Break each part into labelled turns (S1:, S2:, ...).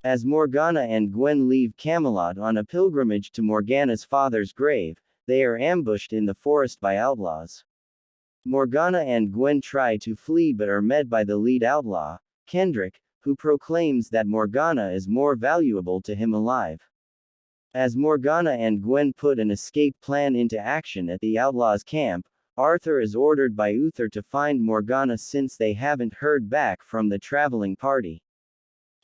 S1: As Morgana and Gwen leave Camelot on a pilgrimage to Morgana's father's grave, they are ambushed in the forest by outlaws. Morgana and Gwen try to flee but are met by the lead outlaw, Kendrick, who proclaims that Morgana is more valuable to him alive. As Morgana and Gwen put an escape plan into action at the outlaws' camp, Arthur is ordered by Uther to find Morgana since they haven't heard back from the traveling party.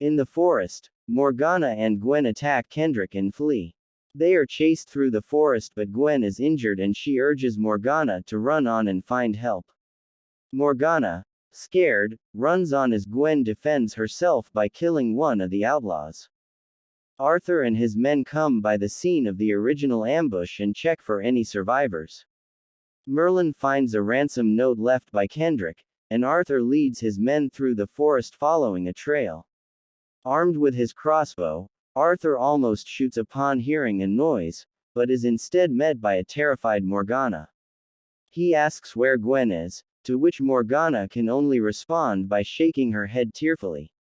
S1: In the forest, Morgana and Gwen attack Kendrick and flee. They are chased through the forest but Gwen is injured and she urges Morgana to run on and find help. Morgana, scared, runs on as Gwen defends herself by killing one of the outlaws. Arthur and his men come by the scene of the original ambush and check for any survivors. Merlin finds a ransom note left by Kendrick, and Arthur leads his men through the forest following a trail. Armed with his crossbow, Arthur almost shoots upon hearing a noise, but is instead met by a terrified Morgana. He asks where Gwen is, to which Morgana can only respond by shaking her head tearfully.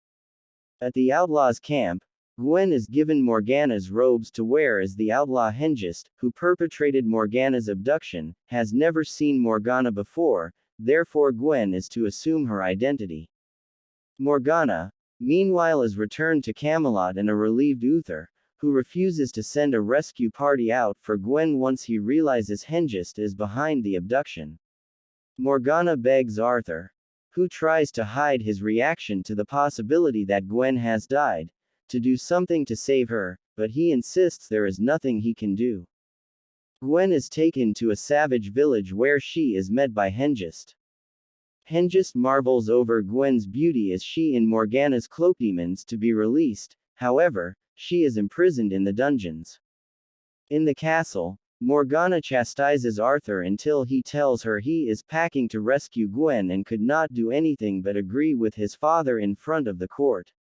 S1: At the outlaws' camp, Gwen is given Morgana's robes to wear as the outlaw Hengist, who perpetrated Morgana's abduction, has never seen Morgana before, therefore Gwen is to assume her identity. Morgana, meanwhile, is returned to Camelot and a relieved Uther, who refuses to send a rescue party out for Gwen once he realizes Hengist is behind the abduction. Morgana begs Arthur, who tries to hide his reaction to the possibility that Gwen has died, to do something to save her, but he insists there is nothing he can do. Gwen is taken to a savage village where she is met by Hengist. Hengist marvels over Gwen's beauty as she and Morgana's cloak demands to be released, however, she is imprisoned in the dungeons. In the castle, Morgana chastises Arthur until he tells her he is packing to rescue Gwen and could not do anything but agree with his father in front of the court.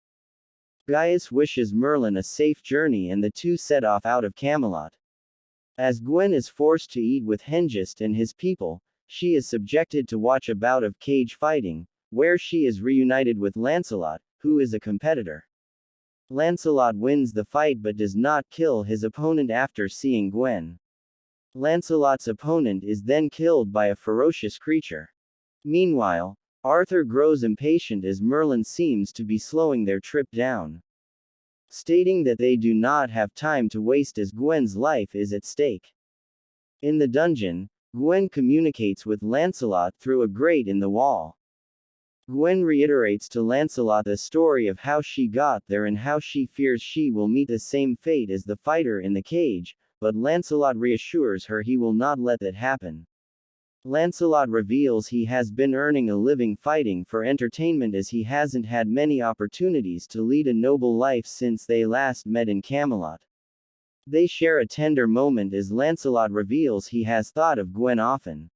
S1: Gaius wishes Merlin a safe journey and the two set off out of Camelot. As Gwen is forced to eat with Hengist and his people, she is subjected to watch a bout of cage fighting, where she is reunited with Lancelot, who is a competitor. Lancelot wins the fight but does not kill his opponent after seeing Gwen. Lancelot's opponent is then killed by a ferocious creature. Meanwhile, Arthur grows impatient as Merlin seems to be slowing their trip down, stating that they do not have time to waste as Gwen's life is at stake. In the dungeon, Gwen communicates with Lancelot through a grate in the wall. Gwen reiterates to Lancelot the story of how she got there and how she fears she will meet the same fate as the fighter in the cage, but Lancelot reassures her he will not let that happen. Lancelot reveals he has been earning a living fighting for entertainment as he hasn't had many opportunities to lead a noble life since they last met in Camelot. They share a tender moment as Lancelot reveals he has thought of Gwen often.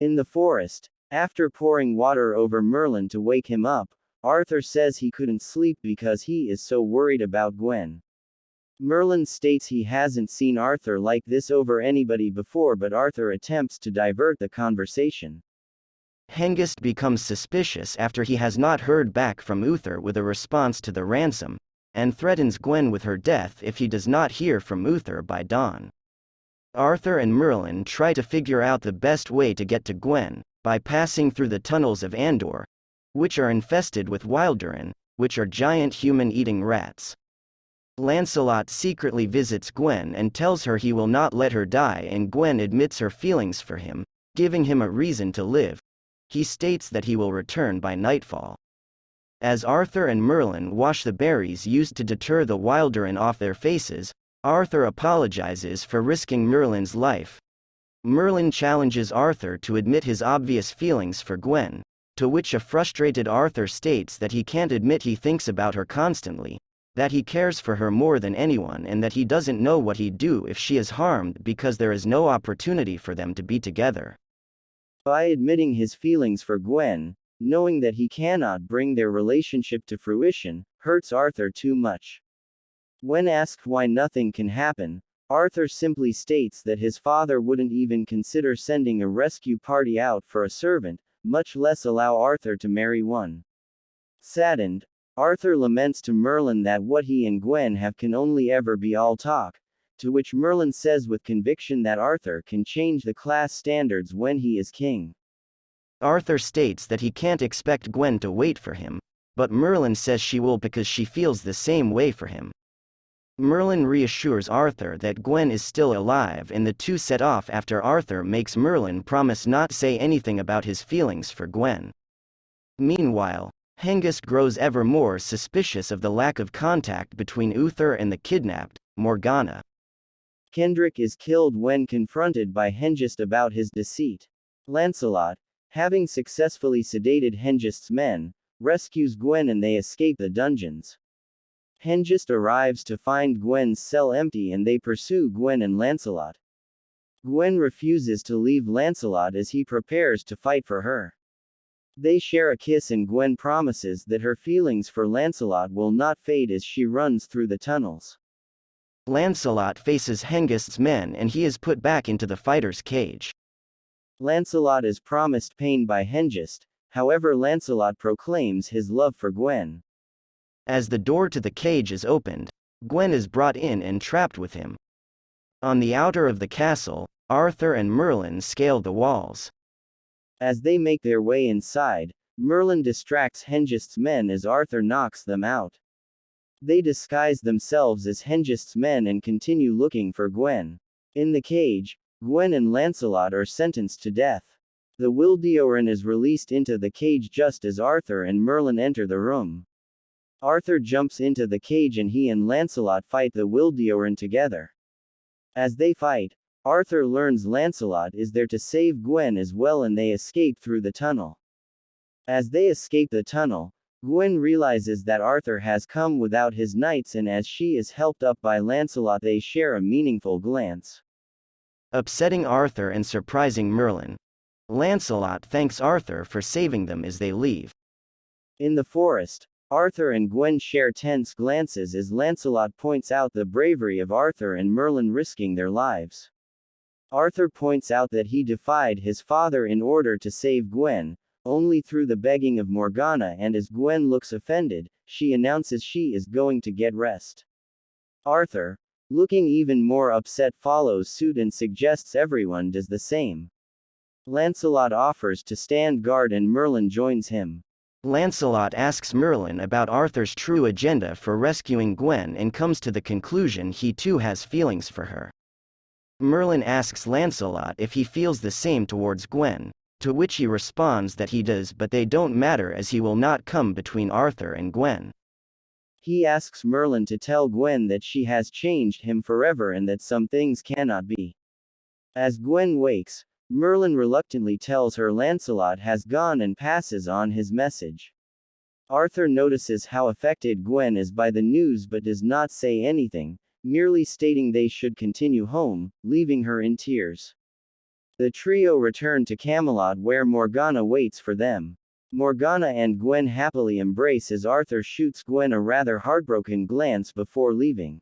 S1: In the forest, after pouring water over Merlin to wake him up, Arthur says he couldn't sleep because he is so worried about Gwen. Merlin states he hasn't seen Arthur like this over anybody before, but Arthur attempts to divert the conversation.
S2: Hengist becomes suspicious after he has not heard back from Uther with a response to the ransom, and threatens Gwen with her death if he does not hear from Uther by dawn. Arthur and Merlin try to figure out the best way to get to Gwen, by passing through the tunnels of Andor, which are infested with Wilderin, which are giant human-eating rats. Lancelot secretly visits Gwen and tells her he will not let her die, and Gwen admits her feelings for him, giving him a reason to live. He states that he will return by nightfall. As Arthur and Merlin wash the berries used to deter the Wilderin off their faces, Arthur apologizes for risking Merlin's life. Merlin challenges Arthur to admit his obvious feelings for Gwen, to which a frustrated Arthur states that he can't admit he thinks about her constantly, that he cares for her more than anyone, and that he doesn't know what he'd do if she is harmed because there is no opportunity for them to be together.
S1: By admitting his feelings for Gwen, knowing that he cannot bring their relationship to fruition, hurts Arthur too much. When asked why nothing can happen, Arthur simply states that his father wouldn't even consider sending a rescue party out for a servant, much less allow Arthur to marry one. Saddened, Arthur laments to Merlin that what he and Gwen have can only ever be all talk, to which Merlin says with conviction that Arthur can change the class standards when he is king.
S2: Arthur states that he can't expect Gwen to wait for him, but Merlin says she will because she feels the same way for him. Merlin reassures Arthur that Gwen is still alive, and the two set off after Arthur makes Merlin promise not to say anything about his feelings for Gwen. Meanwhile, Hengist grows ever more suspicious of the lack of contact between Uther and the kidnapped Morgana.
S1: Kendrick is killed when confronted by Hengist about his deceit. Lancelot, having successfully sedated Hengist's men, rescues Gwen and they escape the dungeons. Hengist arrives to find Gwen's cell empty and they pursue Gwen and Lancelot. Gwen refuses to leave Lancelot as he prepares to fight for her. They share a kiss and Gwen promises that her feelings for Lancelot will not fade as she runs through the tunnels.
S2: Lancelot faces Hengist's men and he is put back into the fighter's cage.
S1: Lancelot is promised pain by Hengist, however Lancelot proclaims his love for Gwen.
S2: As the door to the cage is opened, Gwen is brought in and trapped with him. On the outer of the castle, Arthur and Merlin scale the walls.
S1: As they make their way inside, Merlin distracts Hengist's men as Arthur knocks them out. They disguise themselves as Hengist's men and continue looking for Gwen. In the cage, Gwen and Lancelot are sentenced to death. The Wildeorin is released into the cage just as Arthur and Merlin enter the room. Arthur jumps into the cage and he and Lancelot fight the Wildeorin together. As they fight, Arthur learns Lancelot is there to save Gwen as well and they escape through the tunnel. As they escape the tunnel, Gwen realizes that Arthur has come without his knights and as she is helped up by Lancelot they share a meaningful glance.
S2: Upsetting Arthur and surprising Merlin, Lancelot thanks Arthur for saving them as they leave.
S1: In the forest, Arthur and Gwen share tense glances as Lancelot points out the bravery of Arthur and Merlin risking their lives. Arthur points out that he defied his father in order to save Gwen, only through the begging of Morgana, and as Gwen looks offended, she announces she is going to get rest. Arthur, looking even more upset, follows suit and suggests everyone does the same. Lancelot offers to stand guard and Merlin joins him.
S2: Lancelot asks Merlin about Arthur's true agenda for rescuing Gwen and comes to the conclusion he too has feelings for her. Merlin asks Lancelot if he feels the same towards Gwen, to which he responds that he does, but they don't matter as he will not come between Arthur and Gwen.
S1: He asks Merlin to tell Gwen that she has changed him forever and that some things cannot be. As Gwen wakes, Merlin reluctantly tells her Lancelot has gone and passes on his message. Arthur notices how affected Gwen is by the news but does not say anything, merely stating they should continue home, leaving her in tears. The trio return to Camelot where Morgana waits for them. Morgana and Gwen happily embrace as Arthur shoots Gwen a rather heartbroken glance before leaving.